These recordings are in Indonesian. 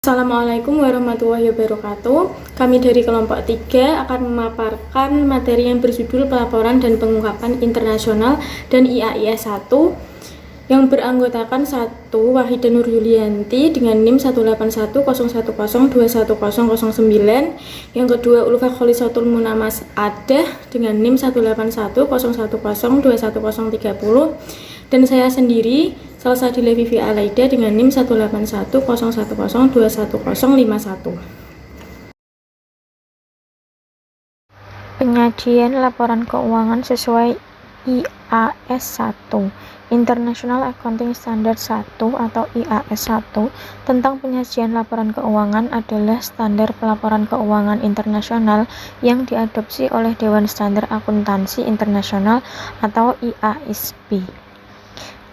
Assalamualaikum warahmatullahi wabarakatuh. Kami dari kelompok 3 akan memaparkan materi yang berjudul Pelaporan dan Pengungkapan Internasional dan IAIS 1 yang beranggotakan 1. Wahida Nur Yulianti dengan NIM 18101021009, yang kedua Ulfa Kholisatul Munamas Adah dengan NIM 18101021030, dan saya sendiri Salsabila Vivi Alaida dengan NIM 18101021051. Penyajian laporan keuangan sesuai IAS 1 International Accounting Standard 1 atau IAS 1 tentang penyajian laporan keuangan adalah standar pelaporan keuangan internasional yang diadopsi oleh Dewan Standar Akuntansi Internasional atau IASB.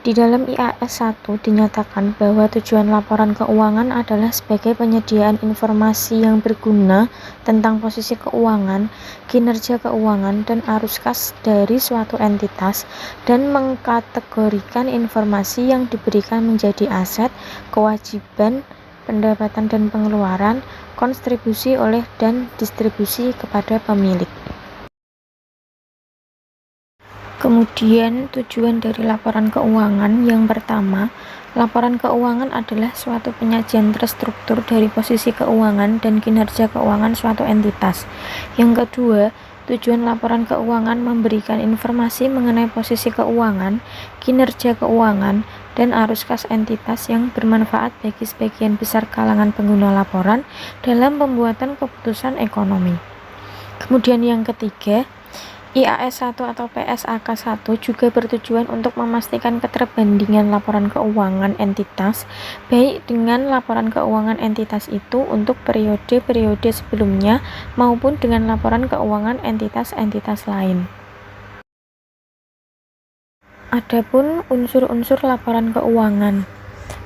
Di dalam IAS 1 dinyatakan bahwa tujuan laporan keuangan adalah sebagai penyediaan informasi yang berguna tentang posisi keuangan, kinerja keuangan, dan arus kas dari suatu entitas, dan mengkategorikan informasi yang diberikan menjadi aset, kewajiban, pendapatan dan pengeluaran, kontribusi oleh dan distribusi kepada pemilik. Kemudian tujuan dari laporan keuangan yang pertama, laporan keuangan adalah suatu penyajian terstruktur dari posisi keuangan dan kinerja keuangan suatu entitas. Yang kedua, tujuan laporan keuangan memberikan informasi mengenai posisi keuangan, kinerja keuangan, dan arus kas entitas yang bermanfaat bagi sebagian besar kalangan pengguna laporan dalam pembuatan keputusan ekonomi. Kemudian yang ketiga, IAS 1 atau PSAK 1 juga bertujuan untuk memastikan keterbandingan laporan keuangan entitas, baik dengan laporan keuangan entitas itu untuk periode-periode sebelumnya maupun dengan laporan keuangan entitas-entitas lain. Adapun unsur-unsur laporan keuangan.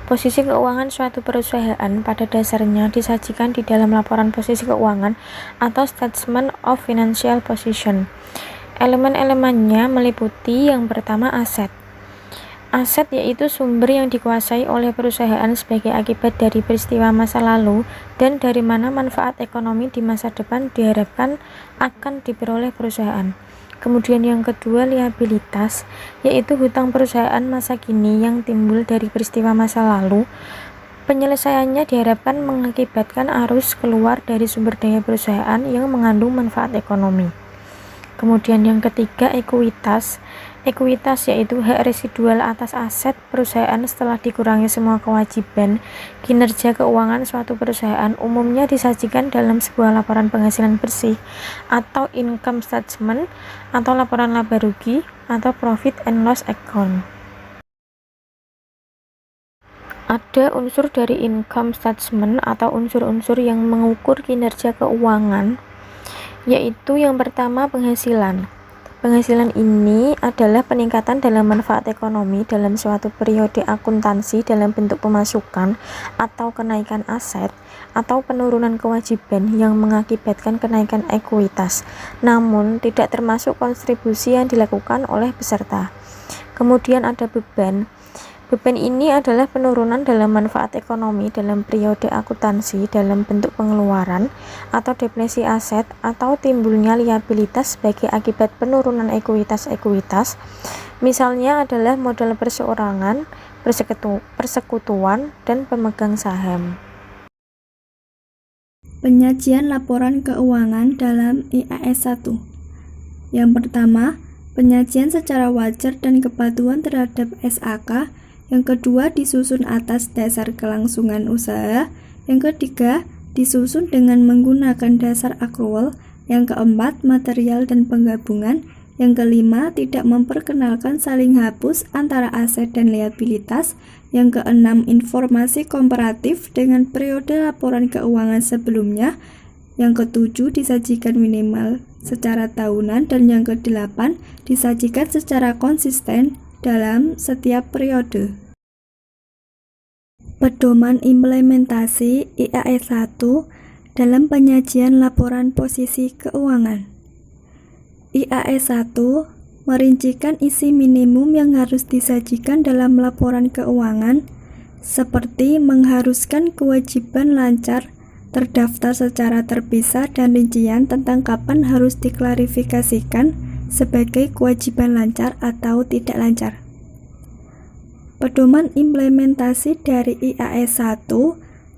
Posisi keuangan suatu perusahaan pada dasarnya disajikan di dalam laporan posisi keuangan atau Statement of Financial Position. Elemen-elemennya meliputi yang pertama aset. Aset yaitu sumber yang dikuasai oleh perusahaan sebagai akibat dari peristiwa masa lalu dan dari mana manfaat ekonomi di masa depan diharapkan akan diperoleh perusahaan. Kemudian yang kedua liabilitas, yaitu hutang perusahaan masa kini yang timbul dari peristiwa masa lalu. Penyelesaiannya diharapkan mengakibatkan arus keluar dari sumber daya perusahaan yang mengandung manfaat ekonomi. Kemudian yang ketiga ekuitas. Ekuitas yaitu hak residual atas aset perusahaan setelah dikurangi semua kewajiban. Kinerja keuangan suatu perusahaan umumnya disajikan dalam sebuah laporan penghasilan bersih atau income statement atau laporan laba rugi atau profit and loss account. Ada unsur dari income statement atau unsur-unsur yang mengukur kinerja keuangan, yaitu yang pertama penghasilan. Penghasilan ini adalah peningkatan dalam manfaat ekonomi dalam suatu periode akuntansi dalam bentuk pemasukan atau kenaikan aset atau penurunan kewajiban yang mengakibatkan kenaikan ekuitas, namun tidak termasuk kontribusi yang dilakukan oleh peserta. Kemudian ada beban. Beban ini adalah penurunan dalam manfaat ekonomi dalam periode akuntansi dalam bentuk pengeluaran atau depresi aset atau timbulnya liabilitas sebagai akibat penurunan ekuitas. Misalnya adalah modal perseorangan, persekutuan, dan pemegang saham. Penyajian laporan keuangan dalam IAS 1. Yang pertama, penyajian secara wajar dan kepatuhan terhadap SAK. Yang kedua, disusun atas dasar kelangsungan usaha. Yang ketiga, disusun dengan menggunakan dasar accrual. Yang keempat, material dan penggabungan. Yang kelima, tidak memperkenalkan saling hapus antara aset dan liabilitas. Yang keenam, informasi komparatif dengan periode laporan keuangan sebelumnya. Yang ketujuh, disajikan minimal secara tahunan. Dan yang kedelapan, disajikan secara konsisten dalam setiap periode. Pedoman implementasi IAS 1 dalam penyajian laporan posisi keuangan. IAS 1 merincikan isi minimum yang harus disajikan dalam laporan keuangan seperti mengharuskan kewajiban lancar terdaftar secara terpisah dan rincian tentang kapan harus diklarifikasikan sebagai kewajiban lancar atau tidak lancar. Pedoman implementasi dari IAS 1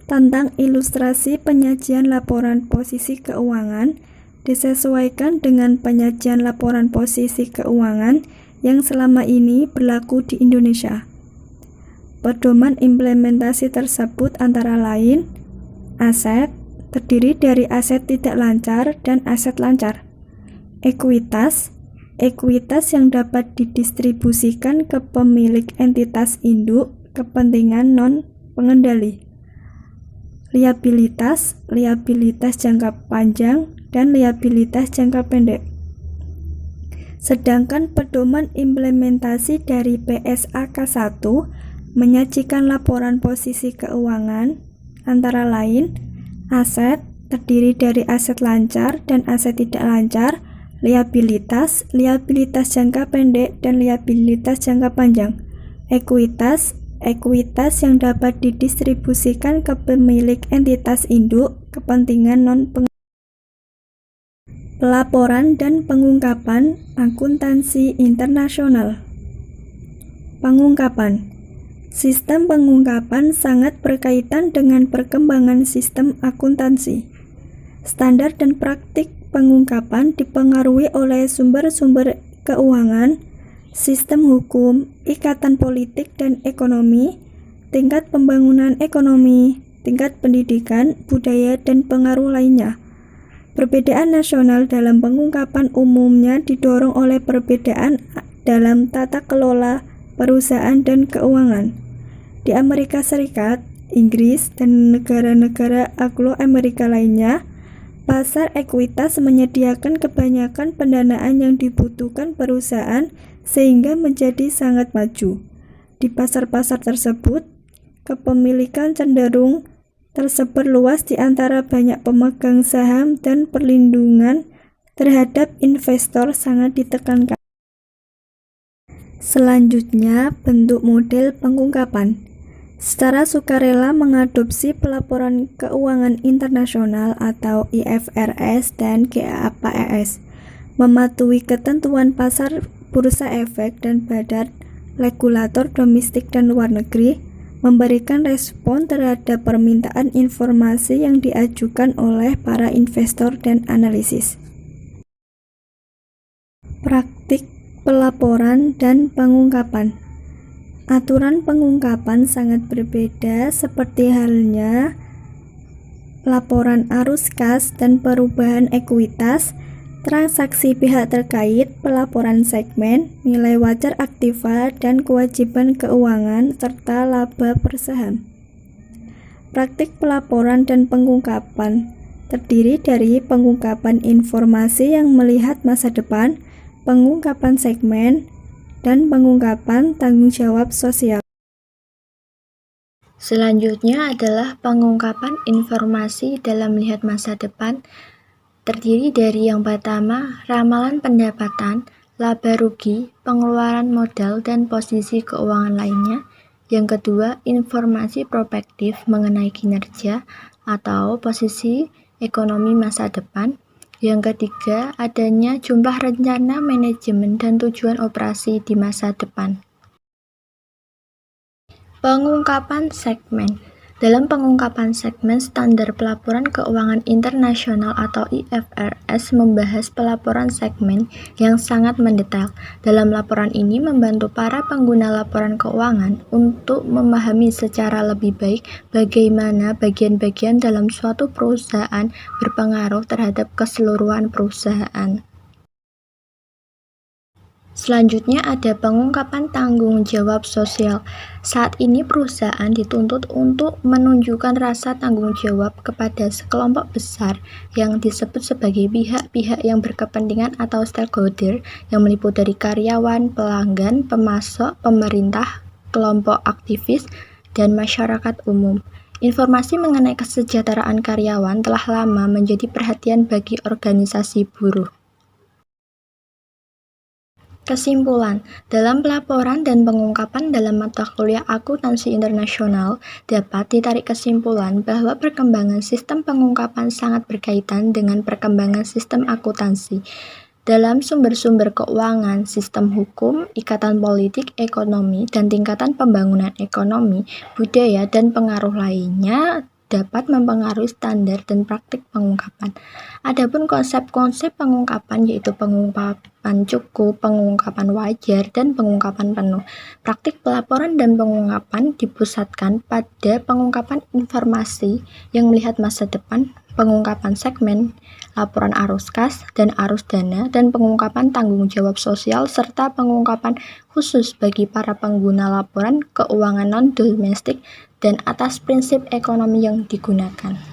tentang ilustrasi penyajian laporan posisi keuangan disesuaikan dengan penyajian laporan posisi keuangan yang selama ini berlaku di Indonesia. Pedoman implementasi tersebut antara lain aset, terdiri dari aset tidak lancar dan aset lancar. Ekuitas yang dapat didistribusikan ke pemilik entitas induk kepentingan non-pengendali. Liabilitas jangka panjang dan liabilitas jangka pendek. Sedangkan pedoman implementasi dari PSAK 1 menyajikan laporan posisi keuangan antara lain aset, terdiri dari aset lancar dan aset tidak lancar, liabilitas jangka pendek dan liabilitas jangka panjang, ekuitas yang dapat didistribusikan ke pemilik entitas induk kepentingan non-pengendali. Pelaporan dan pengungkapan akuntansi internasional. Pengungkapan. Sistem pengungkapan sangat berkaitan dengan perkembangan sistem akuntansi. Standar dan praktik pengungkapan dipengaruhi oleh sumber-sumber keuangan, sistem hukum, ikatan politik dan ekonomi, tingkat pembangunan ekonomi, tingkat pendidikan, budaya, dan pengaruh lainnya. Perbedaan nasional dalam pengungkapan umumnya didorong oleh perbedaan dalam tata kelola perusahaan dan keuangan. Di Amerika Serikat, Inggris, dan negara-negara Anglo-Amerika lainnya, pasar ekuitas menyediakan kebanyakan pendanaan yang dibutuhkan perusahaan sehingga menjadi sangat maju. Di pasar-pasar tersebut, kepemilikan cenderung tersebar luas di antara banyak pemegang saham dan perlindungan terhadap investor sangat ditekankan. Selanjutnya, bentuk model pengungkapan. Secara sukarela mengadopsi pelaporan keuangan internasional atau IFRS dan GAAP, mematuhi ketentuan pasar bursa efek dan badan regulator domestik dan luar negeri, memberikan respon terhadap permintaan informasi yang diajukan oleh para investor dan analisis. Praktik pelaporan dan pengungkapan. Aturan pengungkapan sangat berbeda seperti halnya laporan arus kas dan perubahan ekuitas, transaksi pihak terkait, pelaporan segmen, nilai wajar aktiva dan kewajiban keuangan, serta laba per saham. Praktik pelaporan dan pengungkapan terdiri dari pengungkapan informasi yang melihat masa depan, pengungkapan segmen, dan pengungkapan tanggung jawab sosial. Selanjutnya adalah pengungkapan informasi dalam melihat masa depan, terdiri dari yang pertama, ramalan pendapatan, laba rugi, pengeluaran modal, dan posisi keuangan lainnya. Yang kedua, informasi prospektif mengenai kinerja atau posisi ekonomi masa depan. Yang ketiga, adanya jumlah rencana manajemen dan tujuan operasi di masa depan. Pengungkapan segmen. Dalam pengungkapan segmen, standar pelaporan keuangan internasional atau IFRS membahas pelaporan segmen yang sangat mendetail. Dalam laporan ini membantu para pengguna laporan keuangan untuk memahami secara lebih baik bagaimana bagian-bagian dalam suatu perusahaan berpengaruh terhadap keseluruhan perusahaan. Selanjutnya ada pengungkapan tanggung jawab sosial. Saat ini perusahaan dituntut untuk menunjukkan rasa tanggung jawab kepada sekelompok besar yang disebut sebagai pihak-pihak yang berkepentingan atau stakeholder yang meliputi dari karyawan, pelanggan, pemasok, pemerintah, kelompok aktivis, dan masyarakat umum. Informasi mengenai kesejahteraan karyawan telah lama menjadi perhatian bagi organisasi buruh. Kesimpulan, dalam pelaporan dan pengungkapan dalam mata kuliah akuntansi internasional, dapat ditarik kesimpulan bahwa perkembangan sistem pengungkapan sangat berkaitan dengan perkembangan sistem akuntansi. Dalam sumber-sumber keuangan, sistem hukum, ikatan politik, ekonomi, dan tingkatan pembangunan ekonomi, budaya, dan pengaruh lainnya dapat mempengaruhi standar dan praktik pengungkapan. Adapun konsep-konsep pengungkapan yaitu pengungkapan cukup, pengungkapan wajar, dan pengungkapan penuh. Praktik pelaporan dan pengungkapan dipusatkan pada pengungkapan informasi yang melihat masa depan, pengungkapan segmen, laporan arus kas dan arus dana, dan pengungkapan tanggung jawab sosial, serta pengungkapan khusus bagi para pengguna laporan keuangan non-domestik dan atas prinsip ekonomi yang digunakan.